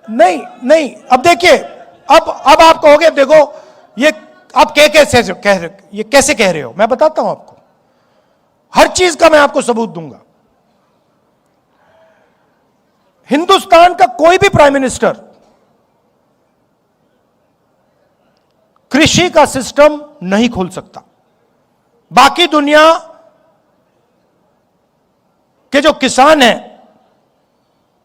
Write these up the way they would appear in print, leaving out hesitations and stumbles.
नहीं नहीं, अब देखिए, अब आप कहोगे देखो ये आप कैसे कह रहे, ये कैसे कह रहे हो, मैं बताता हूं आपको, हर चीज का मैं आपको सबूत दूंगा। हिंदुस्तान का कोई भी प्राइम मिनिस्टर कृषि का सिस्टम नहीं खोल सकता। बाकी दुनिया के जो किसान हैं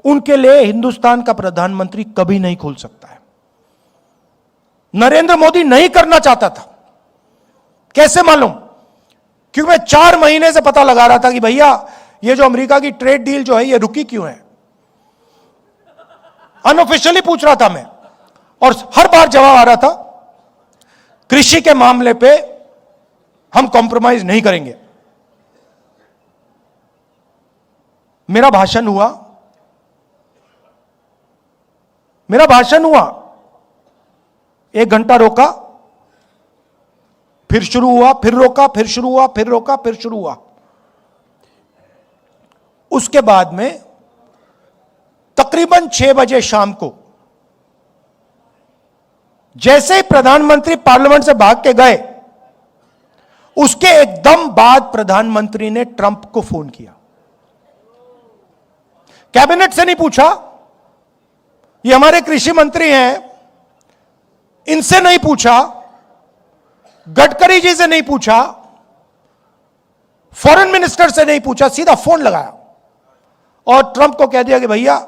उनके लिए हिंदुस्तान का प्रधानमंत्री कभी नहीं खोल सकता है। नरेंद्र मोदी नहीं करना चाहता था। कैसे मालूम? क्योंकि मैं 4 महीने से पता लगा रहा था कि भैया ये जो अमेरिका की ट्रेड डील जो है ये रुकी क्यों है। अनऑफिशियली पूछ रहा था मैं, और हर बार जवाब आ रहा था कृषि के मामले पे हम कॉम्प्रोमाइज नहीं करेंगे। मेरा भाषण हुआ, 1 घंटा रोका, फिर शुरू हुआ, फिर रोका, फिर शुरू हुआ, फिर रोका, फिर शुरू हुआ। उसके बाद में तकरीबन 6 बजे शाम को जैसे ही प्रधानमंत्री पार्लियामेंट से भाग के गए, उसके एकदम बाद प्रधानमंत्री ने ट्रंप को फोन किया। कैबिनेट से नहीं पूछा, ये हमारे कृषि मंत्री हैं, इनसे नहीं पूछा, गडकरी जी से नहीं पूछा, फॉरेन मिनिस्टर से नहीं पूछा, सीधा फोन लगाया और ट्रंप को कह दिया कि भैया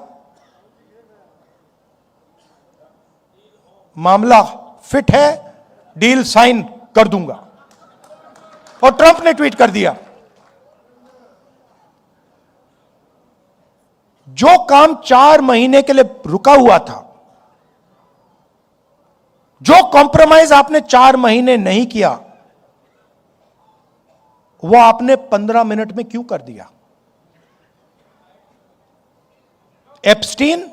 मामला फिट है, डील साइन कर दूंगा। और ट्रंप ने ट्वीट कर दिया, जो काम 4 महीने के लिए रुका हुआ था, जो कॉम्प्रोमाइज आपने 4 महीने नहीं किया, वो आपने 15 मिनट में क्यों कर दिया? एप्स्टीन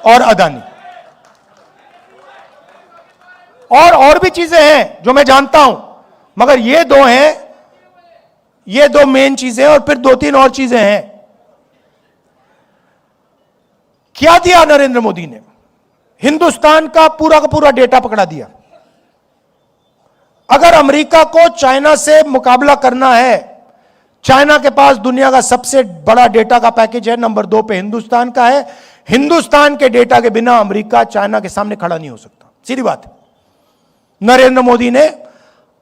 और अदानी और भी चीजें हैं जो मैं जानता हूं, मगर ये 2 हैं, ये 2 मेन चीजें, और फिर 2-3 और चीजें हैं। क्या दिया नरेंद्र मोदी ने? हिंदुस्तान का पूरा डेटा पकड़ा दिया। अगर अमेरिका को चाइना से मुकाबला करना है, चाइना के पास दुनिया का सबसे बड़ा डेटा का पैकेज है, नंबर 2 पे हिंदुस्तान का है। हिंदुस्तान के डेटा के बिना अमेरिका चाइना के सामने खड़ा नहीं हो सकता, सीधी बात है। नरेंद्र मोदी ने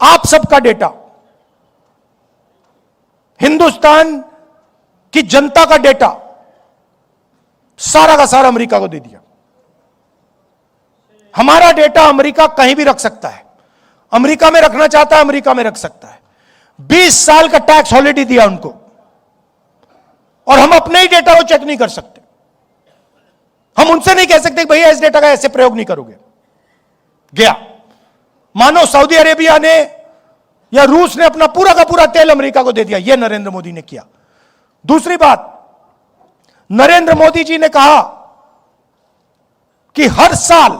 आप सबका डेटा, हिंदुस्तान की जनता का डेटा सारा का सारा अमेरिका को दे दिया। हमारा डेटा अमेरिका कहीं भी रख सकता है, अमेरिका में रखना चाहता है अमेरिका में रख सकता है। 20 साल का टैक्स हॉलिडे दिया उनको, और हम अपने ही डेटा को चेक नहीं कर सकते। हम उनसे नहीं कह सकते भैया इस डेटा का ऐसे प्रयोग नहीं करोगे। गया, मानो सऊदी अरेबिया ने या रूस ने अपना पूरा का पूरा तेल अमेरिका को दे दिया। यह नरेंद्र मोदी ने किया। दूसरी बात, नरेंद्र मोदी जी ने कहा कि हर साल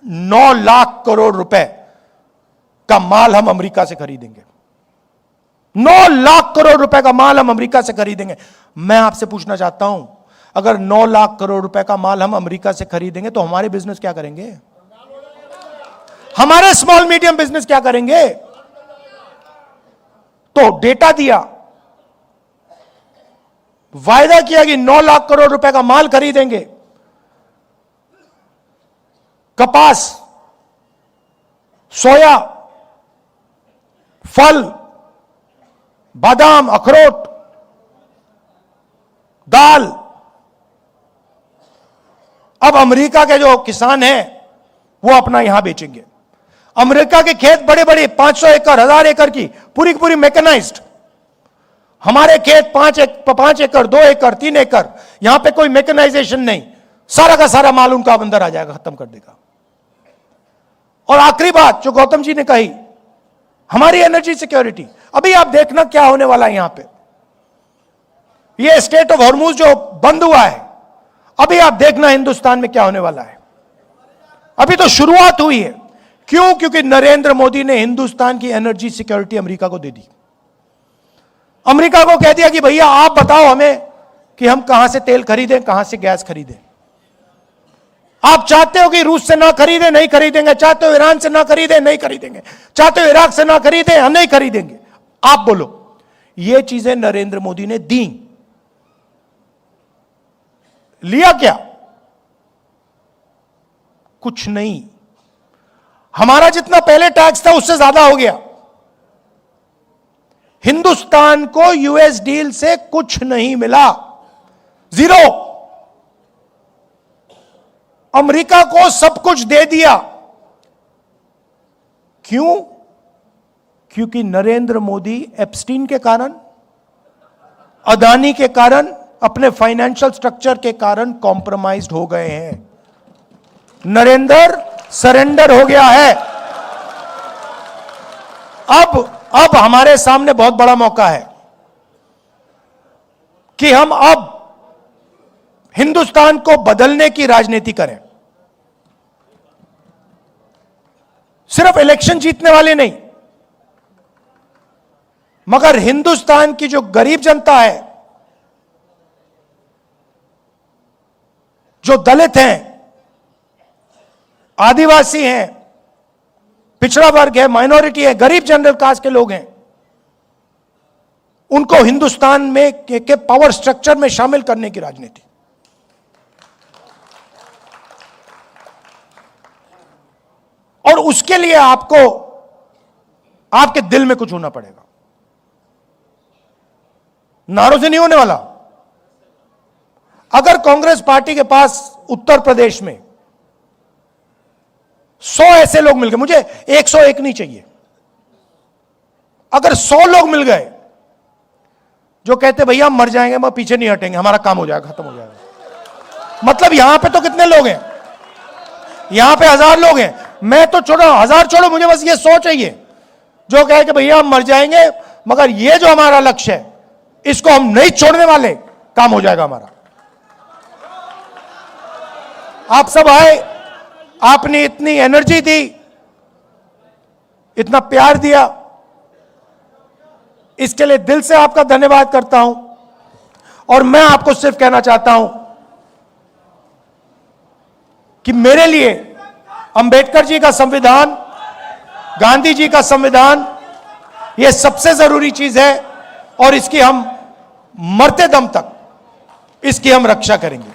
9 लाख करोड़ रुपए का माल हम अमेरिका से खरीदेंगे। 9 लाख करोड़ रुपए का माल हम अमेरिका से खरीदेंगे। मैं आपसे पूछना चाहता हूं, अगर 9 लाख करोड़ रुपए का माल हम अमेरिका से खरीदेंगे तो हमारे बिजनेस क्या करेंगे? हमारे स्मॉल मीडियम बिजनेस क्या करेंगे? तो डेटा दिया, वायदा किया कि 9 लाख करोड़ रुपए का माल खरीदेंगे। कपास, सोया, फल, बादाम, अखरोट, दाल। अब अमेरिका के जो किसान हैं वो अपना यहां बेचेंगे। अमेरिका के खेत बड़े बड़े 500 एकड़, 1000 एकड़ की पूरी मैकेनाइज्ड। हमारे खेत 5 एकड़, 2 एकड़, 3 एकड़, यहां पे कोई मैकेनाइजेशन नहीं, सारा का सारा माल उनका अंदर आ जाएगा, खत्म कर देगा। और आखिरी बात जो गौतम जी ने कही, हमारी एनर्जी सिक्योरिटी। अभी आप देखना क्या होने वाला है यहां पे। ये स्टेट ऑफ हॉर्मुज जो बंद हुआ है, अभी आप देखना हिंदुस्तान में क्या होने वाला है। अभी तो शुरुआत हुई है। क्यों? क्योंकि नरेंद्र मोदी ने हिंदुस्तान की एनर्जी सिक्योरिटी अमेरिका को दे दी। अमेरिका को कह दिया कि भैया आप बताओ हमें कि हम कहां से तेल खरीदें, कहां से गैस खरीदें। आप चाहते हो कि रूस से ना खरीदें, नहीं खरीदेंगे। चाहते हो ईरान से ना खरीदें, नहीं खरीदेंगे। चाहते हो इराक से ना खरीदें, हम नहीं खरीदेंगे। आप बोलो। ये चीजें नरेंद्र मोदी ने दी। लिया क्या? कुछ नहीं। हमारा जितना पहले टैक्स था उससे ज्यादा हो गया। हिंदुस्तान को यूएस डील से कुछ नहीं मिला, जीरो। अमेरिका को सब कुछ दे दिया। क्यों? क्योंकि नरेंद्र मोदी एप्स्टीन के कारण, अदानी के कारण, अपने फाइनेंशियल स्ट्रक्चर के कारण कॉम्प्रोमाइज्ड हो गए हैं। नरेंद्र सरेंडर हो गया है। अब हमारे सामने बहुत बड़ा मौका है कि हम अब हिंदुस्तान को बदलने की राजनीति करें। सिर्फ इलेक्शन जीतने वाले नहीं, मगर हिंदुस्तान की जो गरीब जनता है, जो दलित हैं, आदिवासी हैं, पिछड़ा वर्ग है, माइनॉरिटी है, गरीब जनरल कास्ट के लोग हैं, उनको हिंदुस्तान में के पावर स्ट्रक्चर में शामिल करने की राजनीति। और उसके लिए आपको आपके दिल में कुछ होना पड़ेगा। नारों से नहीं होने वाला। अगर कांग्रेस पार्टी के पास उत्तर प्रदेश में 100 ऐसे लोग मिल गए, मुझे 101 नहीं चाहिए, अगर 100 लोग मिल गए जो कहते भैया हम मर जाएंगे, हम पीछे नहीं हटेंगे, हमारा काम हो जाएगा, खत्म हो जाएगा। मतलब यहां पे तो कितने लोग हैं? यहां पे 1000 लोग हैं। मैं तो छोड़ो, 1000 छोड़ो, मुझे बस ये 100 चाहिए जो कहे कि भैया हम मर जाएंगे, मगर ये जो हमारा लक्ष्य है इसको हम नहीं छोड़ने वाले, काम हो जाएगा हमारा। आप सब आए, आपने इतनी एनर्जी दी, इतना प्यार दिया, इसके लिए दिल से आपका धन्यवाद करता हूं। और मैं आपको सिर्फ कहना चाहता हूं कि मेरे लिए अंबेडकर जी का संविधान, गांधी जी का संविधान, यह सबसे जरूरी चीज है और इसकी हम मरते दम तक इसकी हम रक्षा करेंगे।